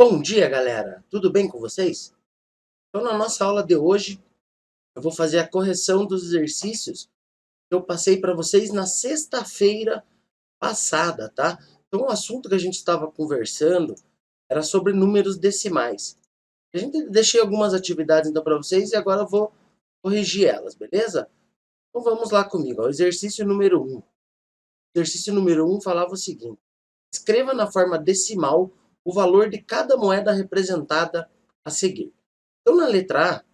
Bom dia, galera! Tudo bem com vocês? Então, na nossa aula de hoje, eu vou fazer a correção dos exercícios que eu passei para vocês na sexta-feira passada, tá? Então, o assunto que a gente estava conversando era sobre números decimais. A gente deixei algumas atividades então para vocês e agora eu vou corrigir elas, beleza? Então, vamos lá comigo. Ó. Exercício número 1. Exercício número 1 falava o seguinte: escreva na forma decimal o valor de cada moeda representada a seguir. Então, na letra A, a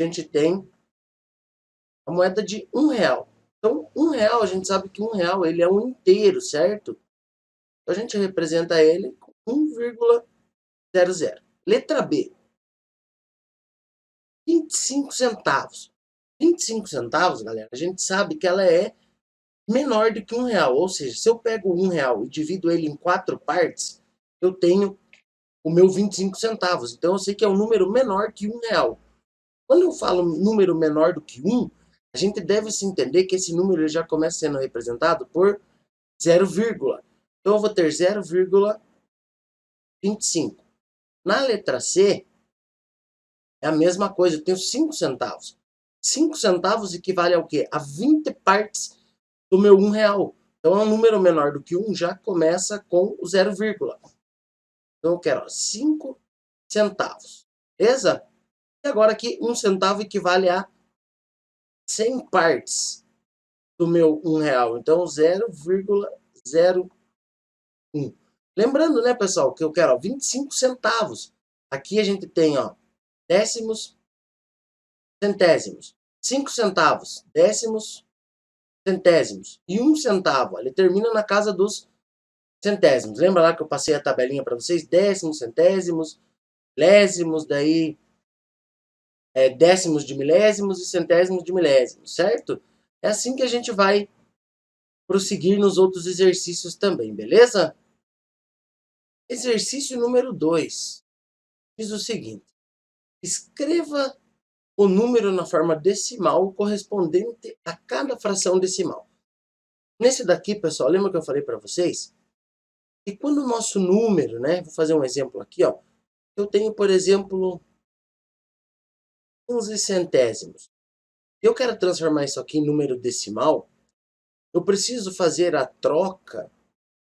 gente tem a moeda de R$ 1. Então, R$ 1, a gente sabe que R$ 1 ele é um inteiro, certo? Então, a gente representa ele com 1,00. Letra B, 25 centavos. 25 centavos, galera, a gente sabe que ela é menor do que R$ 1. Ou seja, se eu pego R$ 1 e divido ele em 4 partes, eu tenho o meu 25 centavos. Então, eu sei que é um número menor que R$ 1. Quando eu falo número menor do que 1, a gente deve se entender que esse número já começa sendo representado por 0, então eu vou ter 0,25. Na letra C, é a mesma coisa, eu tenho 5 centavos. 5 centavos equivale ao quê? A 20 partes do meu R$ 1. Então, é um número menor do que 1, já começa com o 0, então eu quero 5 centavos, beleza? E agora aqui, 1 centavo equivale a 100 partes do meu R$ 1. Então, 0,01. Lembrando, né, pessoal, que eu quero 25 centavos. Aqui a gente tem, ó, décimos, centésimos. 5 centavos, décimos, centésimos. E 1 centavo, ele termina na casa dos centésimos. Lembra lá que eu passei a tabelinha para vocês? Décimos, centésimos, milésimos, daí décimos de milésimos e centésimos de milésimos, certo? É assim que a gente vai prosseguir nos outros exercícios também, beleza? Exercício número 2 diz o seguinte: escreva o número na forma decimal correspondente a cada fração decimal. Nesse daqui, pessoal, lembra que eu falei para vocês? Que quando o nosso número, né? Vou fazer um exemplo aqui, ó. Eu tenho, por exemplo, 15 centésimos. Eu quero transformar isso aqui em número decimal. Eu preciso fazer a troca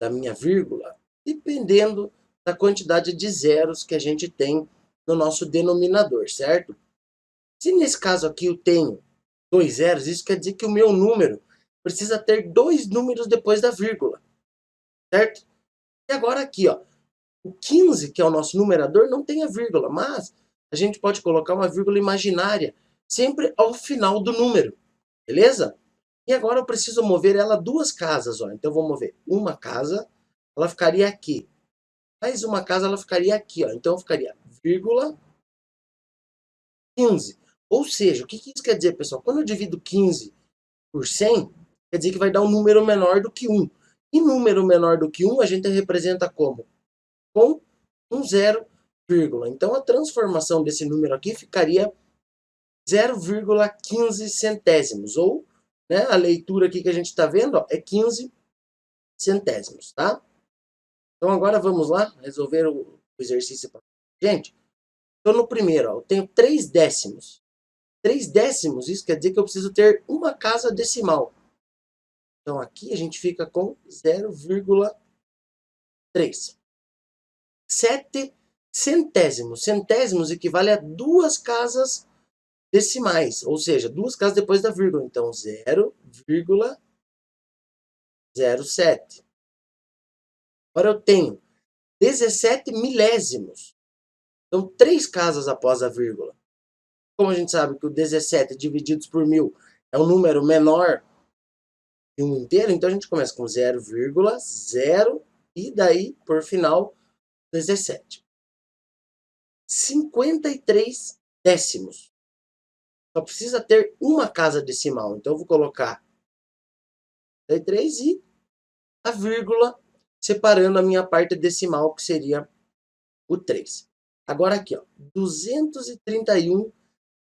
da minha vírgula dependendo da quantidade de zeros que a gente tem no nosso denominador, certo? Se nesse caso aqui eu tenho 2 zeros, isso quer dizer que o meu número precisa ter 2 números depois da vírgula, certo? E agora aqui, ó, o 15, que é o nosso numerador, não tem a vírgula, mas a gente pode colocar uma vírgula imaginária sempre ao final do número, beleza? E agora eu preciso mover ela 2 casas, ó. Então eu vou mover uma casa, ela ficaria aqui. Mais uma casa, ela ficaria aqui, ó. Então ficaria vírgula 15. Ou seja, o que isso quer dizer, pessoal? Quando eu divido 15 por 100, quer dizer que vai dar um número menor do que 1. E número menor do que 1 a gente representa como? Com um 0, então a transformação desse número aqui ficaria 0,15 centésimos, ou né, a leitura aqui que a gente está vendo ó, é 15 centésimos, tá? Então agora vamos lá resolver o exercício. Gente, então no primeiro, ó, eu tenho 3 décimos. 3 décimos, isso quer dizer que eu preciso ter uma casa decimal. Então aqui a gente fica com 0,3. 7 centésimos. Centésimos equivale a 2 casas decimais, ou seja, 2 casas depois da vírgula. Então 0,07. Agora eu tenho 17 milésimos. Então 3 casas após a vírgula. Como a gente sabe que o 17 divididos por 1000 é um número menor que um inteiro, então a gente começa com 0,0 e daí, por final, 17. 53 décimos. Só precisa ter uma casa decimal. Então eu vou colocar 53 e a vírgula separando a minha parte decimal, que seria o 3. Agora aqui, ó, 231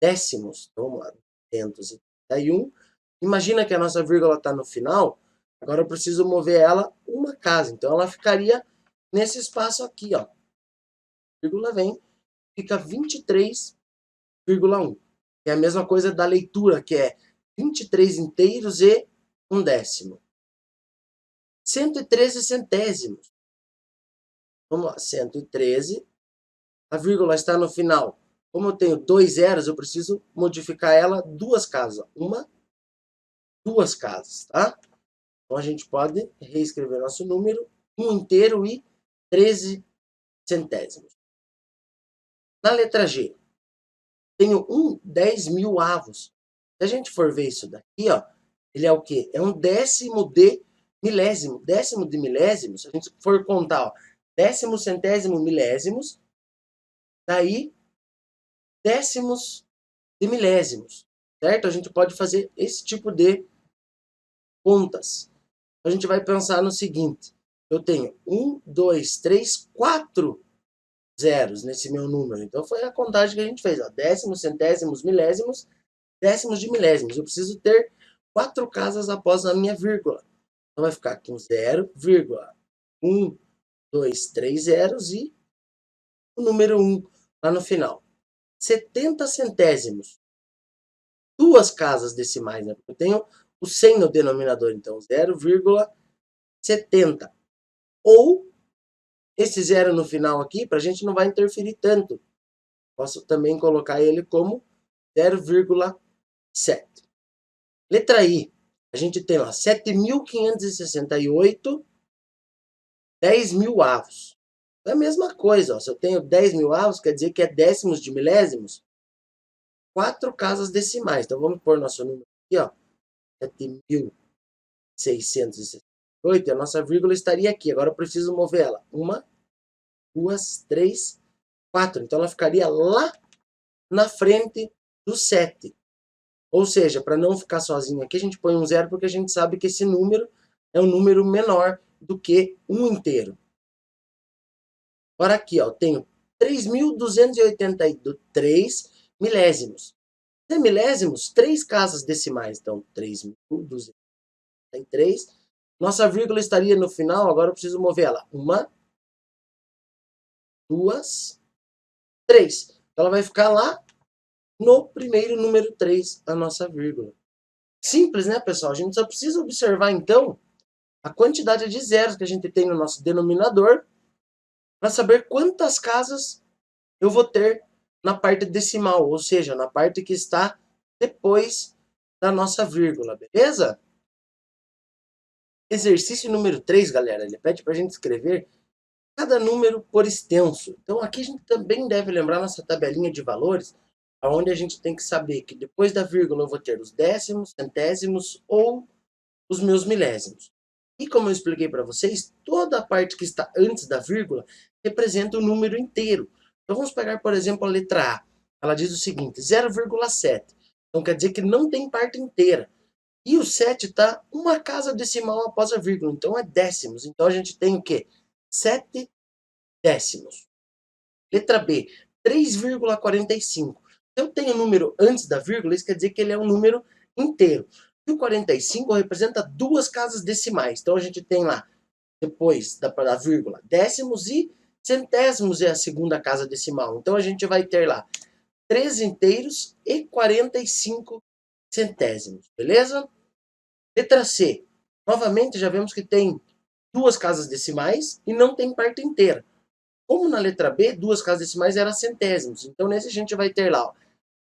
décimos. Então vamos lá, 231. Imagina que a nossa vírgula está no final. Agora eu preciso mover ela uma casa. Então ela ficaria nesse espaço aqui, ó. vírgula vem, fica 23,1. É a mesma coisa da leitura, que é 23 inteiros e 1/10. 113 centésimos. Vamos lá, 113. A vírgula está no final. Como eu tenho 2 zeros, eu preciso modificar ela 2 casas. 2 casas, tá? Então a gente pode reescrever nosso número 1 inteiro e 13 centésimos. Na letra G, tenho 10 mil avos. Se a gente for ver isso daqui, ó, ele é o quê? É um décimo de milésimo. Décimo de milésimo, se a gente for contar, ó, décimo, centésimo, milésimos, daí décimos de milésimos, certo? A gente pode fazer esse tipo de contas. A gente vai pensar no seguinte: eu tenho 1, 2, 3, 4 zeros nesse meu número. Então foi a contagem que a gente fez, ó, décimos, centésimos, milésimos, décimos de milésimos. Eu preciso ter 4 casas após a minha vírgula. Então vai ficar com 0, 1, 2, 3 zeros e o número 1 lá no final. 70 centésimos. 2 casas decimais, né? Porque eu tenho o 100 no denominador, então 0,70. Ou esse zero no final aqui, para a gente não vai interferir tanto. Posso também colocar ele como 0,7. Letra I. A gente tem lá 7.568, 10 mil avos. É a mesma coisa, ó. Se eu tenho 10 mil avos, quer dizer que é décimos de milésimos, 4 casas decimais. Então vamos pôr nosso número aqui, ó, 7.668, e a nossa vírgula estaria aqui. Agora eu preciso mover ela. 1, 2, 3, 4. Então ela ficaria lá na frente do 7. Ou seja, para não ficar sozinho aqui, a gente põe um zero, porque a gente sabe que esse número é um número menor do que um inteiro. Agora aqui, ó, eu tenho 3.283 milésimos. De milésimos, 3 casas decimais. Então, 3.283. Nossa vírgula estaria no final, agora eu preciso mover ela. 1, 2, 3. Então, ela vai ficar lá no primeiro número 3, a nossa vírgula. Simples, né, pessoal? A gente só precisa observar, então, a quantidade de zeros que a gente tem no nosso denominador para saber quantas casas eu vou ter na parte decimal, ou seja, na parte que está depois da nossa vírgula, beleza? Exercício número 3, galera, ele pede para a gente escrever cada número por extenso. Então aqui a gente também deve lembrar nossa tabelinha de valores, onde a gente tem que saber que depois da vírgula eu vou ter os décimos, centésimos ou os meus milésimos. E como eu expliquei para vocês, toda a parte que está antes da vírgula representa o número inteiro. Então vamos pegar, por exemplo, a letra A. Ela diz o seguinte, 0,7. Então quer dizer que não tem parte inteira. E o 7 está uma casa decimal após a vírgula, então é décimos. Então a gente tem o quê? 7 décimos. Letra B, 3,45. Se eu tenho o número antes da vírgula, isso quer dizer que ele é um número inteiro. E o 45 representa 2 casas decimais. Então a gente tem lá, depois da vírgula, décimos e centésimos é a segunda casa decimal. Então a gente vai ter lá 3 inteiros e 45 centésimos. Beleza? Letra C. Novamente já vemos que tem 2 casas decimais e não tem parte inteira. Como na letra B, 2 casas decimais eram centésimos. Então nesse a gente vai ter lá, ó,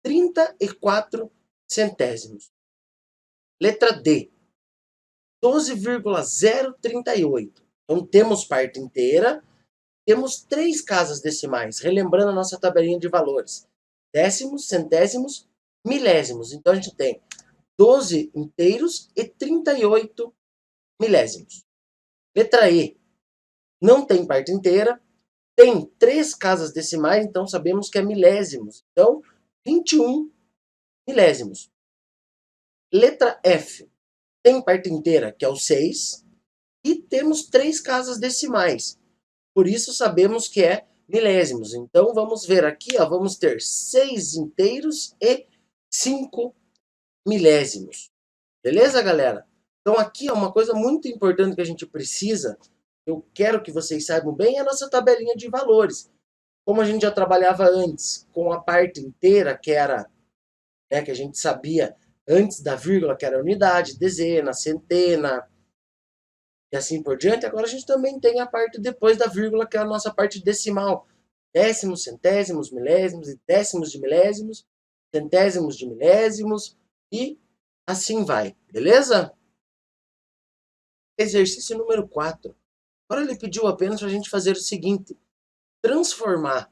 34 centésimos. Letra D, 12,038. Então temos parte inteira, temos 3 casas decimais, relembrando a nossa tabelinha de valores. Décimos, centésimos, milésimos. Então a gente tem 12 inteiros e 38 milésimos. Letra E, não tem parte inteira, tem 3 casas decimais, então sabemos que é milésimos. Então, 21 milésimos. Letra F, tem parte inteira, que é o 6, e temos 3 casas decimais. Por isso sabemos que é milésimos. Então vamos ver aqui, ó, vamos ter 6 inteiros e 5 milésimos. Beleza, galera? Então aqui é uma coisa muito importante que a gente precisa, eu quero que vocês saibam bem, é a nossa tabelinha de valores. Como a gente já trabalhava antes com a parte inteira, que era, né, que a gente sabia antes da vírgula, que era unidade, dezena, centena, e assim por diante, agora a gente também tem a parte depois da vírgula, que é a nossa parte decimal. Décimos, centésimos, milésimos e décimos de milésimos, centésimos de milésimos e assim vai, beleza? Exercício número 4. Agora ele pediu apenas para a gente fazer o seguinte: transformar,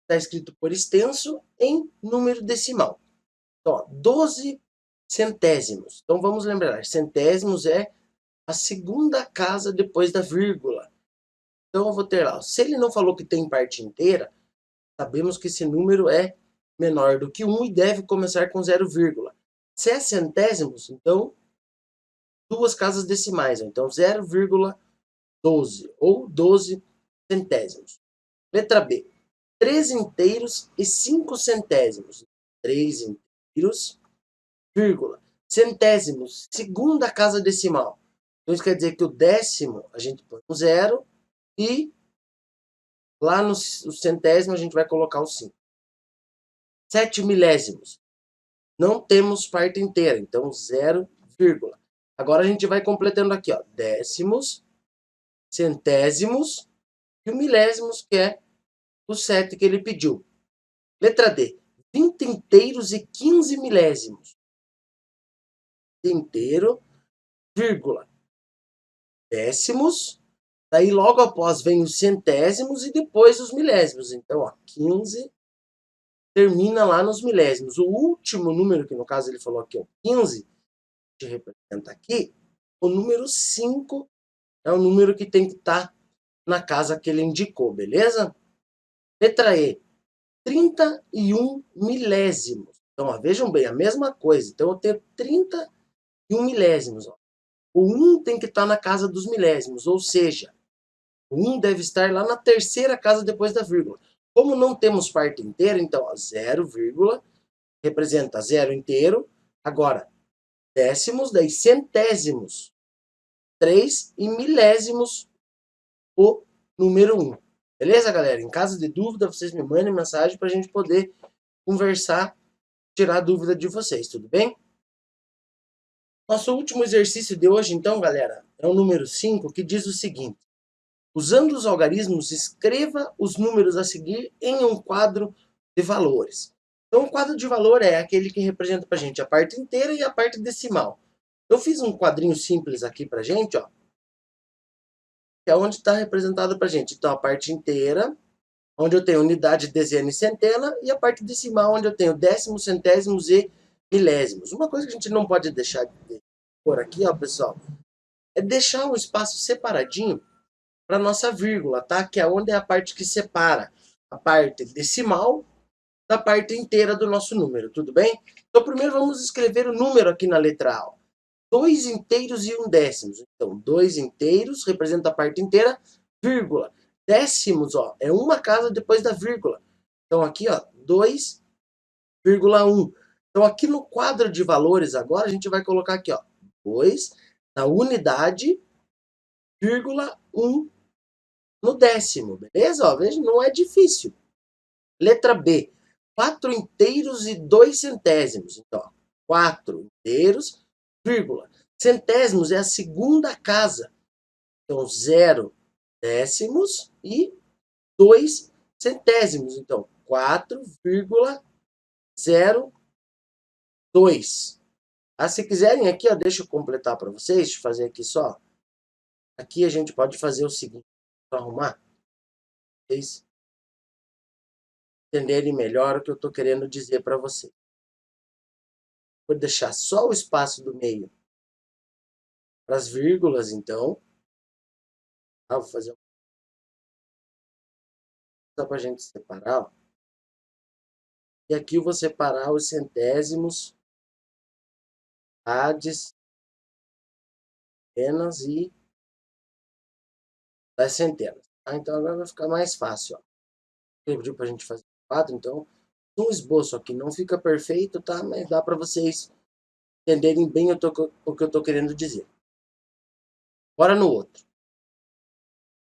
está escrito por extenso, em número decimal. Então, ó, 12 centésimos. Então vamos lembrar, centésimos é a segunda casa depois da vírgula. Então eu vou ter lá, se ele não falou que tem parte inteira, sabemos que esse número é menor do que 1 e deve começar com 0, se é centésimos, então duas casas decimais, então 0,12 ou 12 centésimos. Letra B, 3 inteiros e 5 centésimos. 3 inteiros, vírgula, centésimos, segunda casa decimal. Então isso quer dizer que o décimo a gente põe um 0 e lá no centésimo a gente vai colocar o 5. 7 milésimos. Não temos parte inteira, então 0, vírgula. Agora a gente vai completando aqui, ó, décimos, centésimos e o milésimos, que é o 7 que ele pediu. Letra D, 20 inteiros e 15 milésimos. Inteiro, vírgula, décimos, daí logo após vem os centésimos e depois os milésimos. Então, ó, 15 termina lá nos milésimos. O último número, que no caso ele falou aqui, ó, 15, que representa aqui, o número 5 é o número que tem que estar na casa que ele indicou, beleza? Letra E, 31 milésimos. Então, ó, vejam bem, a mesma coisa. Então, eu tenho 31 milésimos. Ó. O 1 tem que estar na casa dos milésimos, ou seja, o 1 deve estar lá na terceira casa depois da vírgula. Como não temos parte inteira, então, ó, 0, representa 0 inteiro. Agora, décimos, daí centésimos, 3 e milésimos, o número 1. Beleza, galera? Em caso de dúvida, vocês me mandem mensagem para a gente poder conversar, tirar a dúvida de vocês, tudo bem? Nosso último exercício de hoje, então, galera, é o número 5, que diz o seguinte: usando os algarismos, escreva os números a seguir em um quadro de valores. Então, o quadro de valor é aquele que representa para a gente a parte inteira e a parte decimal. Eu fiz um quadrinho simples aqui para a gente, ó, que é onde está representado para a gente. Então, a parte inteira, onde eu tenho unidade, dezena e centena, e a parte decimal, onde eu tenho décimos, centésimos e milésimos. Uma coisa que a gente não pode deixar de pôr aqui, ó, pessoal, é deixar um espaço separadinho para nossa vírgula, tá? Que é onde é a parte que separa a parte decimal da parte inteira do nosso número, tudo bem? Então, primeiro vamos escrever o número aqui na letra A. 2 inteiros e 1 décimo. Então, 2 inteiros representa a parte inteira, vírgula. Décimos, ó, é uma casa depois da vírgula. Então, aqui, ó, 2,1. Então, aqui no quadro de valores, agora, a gente vai colocar aqui, ó, 2 na unidade, vírgula, 1 no décimo, beleza? Ó, veja, não é difícil. Letra B, 4 inteiros e 2 centésimos. Então, ó, 4 inteiros, vírgula. Centésimos é a segunda casa. Então, 0 décimos e 2 centésimos. Então, 4,02. Ah, se quiserem aqui, ó, deixa eu completar para vocês, deixa eu fazer aqui só. Aqui a gente pode fazer o seguinte, para arrumar, vocês entenderem melhor o que eu estou querendo dizer para vocês. Vou deixar só o espaço do meio para as vírgulas, então. Ah, vou fazer só para a gente separar. Ó. E aqui eu vou separar os centésimos, ades, centenas e das centenas. Ah, então agora vai ficar mais fácil. Ó. Ele pediu para a gente fazer 4, então um esboço aqui não fica perfeito, tá? Mas dá para vocês entenderem bem o que eu estou querendo dizer. Bora no outro.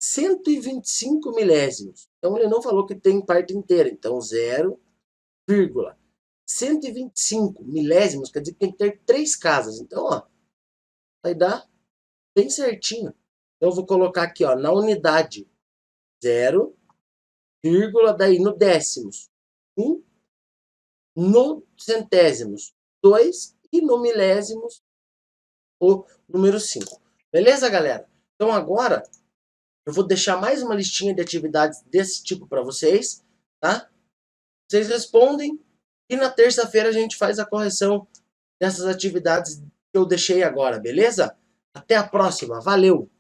125 milésimos. Então ele não falou que tem parte inteira. Então 0,125 milésimos quer dizer que tem que ter 3 casas. Então, ó, vai dar bem certinho. Então eu vou colocar aqui, ó, na unidade 0, daí no décimos 1, no centésimos 2 e no milésimos o número 5. Beleza, galera? Então agora eu vou deixar mais uma listinha de atividades desse tipo para vocês, tá? Vocês respondem e na terça-feira a gente faz a correção dessas atividades que eu deixei agora, beleza? Até a próxima, valeu!